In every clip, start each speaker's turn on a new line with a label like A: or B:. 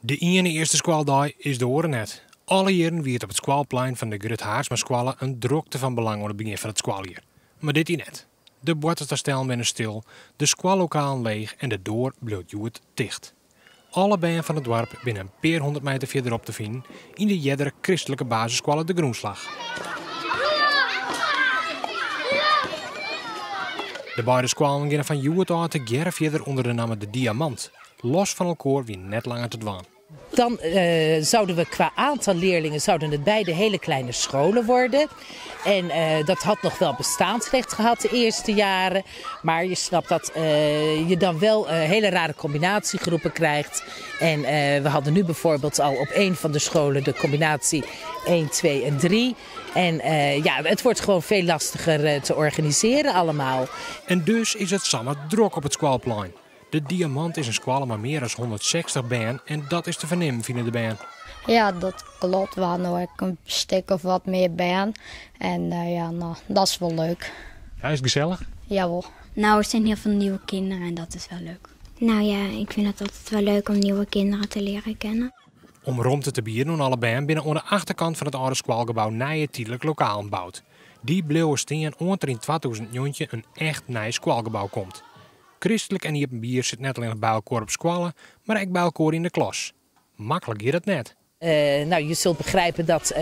A: De eerste schooldag is de oren net. Alle jaren wierd op het schoolplein van de Grut Haarsma School een drukte van belang aan het begin van het schooljaar. Maar dit hier net. De borden staan binnen stil, de schoollokaal leeg en de deur bloot dicht. Alle bijen van het dorp binnen een paar 100 meter verderop te vinden in de jeddere christelijke basisschool De Groenslag. De beide scholen gaan van Juwet uit te gerren verder onder de naam De Diamant. Los van elkaar wie net langer te dwaan.
B: Dan zouden we qua aantal leerlingen het beide hele kleine scholen worden. En dat had nog wel bestaansrecht gehad de eerste jaren. Maar je snapt dat je dan wel hele rare combinatiegroepen krijgt. En we hadden nu bijvoorbeeld al op een van de scholen de combinatie 1, 2 en 3. En ja, het wordt gewoon veel lastiger te organiseren allemaal.
A: En dus is het samen druk op het schoolplein. De Diamant is een school met meer dan 160 bijen en dat is te vernemen, vinden de bijen.
C: Ja, dat klopt. We hadden ook een stuk of wat meer bijen. En ja, nou, dat is wel leuk.
A: Ja, is het gezellig?
C: Jawel.
D: Nou, er zijn heel veel nieuwe kinderen en dat is wel leuk. Nou ja, ik vind het altijd wel leuk om nieuwe kinderen te leren kennen.
A: Om romte te bieden alle bijen binnen aan de achterkant van het oude schoolgebouw nieuw tijdelijk lokaal bouwt. Die bleven steen onder in 2009 een echt nieuw schoolgebouw komt. Christelijk en bier zit net alleen bij elkaar op scholen, maar ook bij elkaar in de klas. Makkelijk is dat net.
B: Nou, je zult begrijpen dat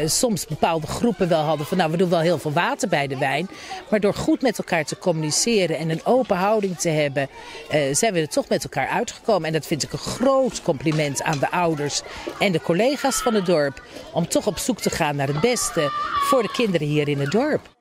B: soms bepaalde groepen wel hadden van nou, we doen wel heel veel water bij de wijn. Maar door goed met elkaar te communiceren en een open houding te hebben, zijn we er toch met elkaar uitgekomen. En dat vind ik een groot compliment aan de ouders en de collega's van het dorp. Om toch op zoek te gaan naar het beste voor de kinderen hier in het dorp.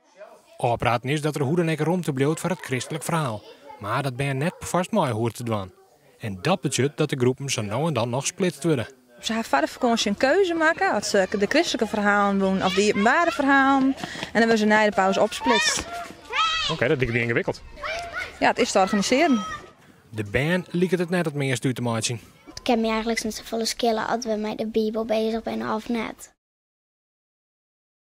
A: Opraten is dat er hoe dan ook rond te bloot voor het christelijk verhaal. Maar dat ben je net vast mooi hoort te doen. En dat betekent dat de groepen zo nou en dan nog splitst worden.
E: Ze gaan verder vakantie een keuze maken. Als ze de christelijke verhalen doen of de openbare verhalen. En dan hebben ze na de pauze opsplitst.
A: Oké, dat is niet ingewikkeld.
E: Ja, het is te organiseren.
A: De band liet het net het meest uit te maken.
D: Ik heb me eigenlijk sinds de volle skillen als we met de Bijbel bezig zijn of net.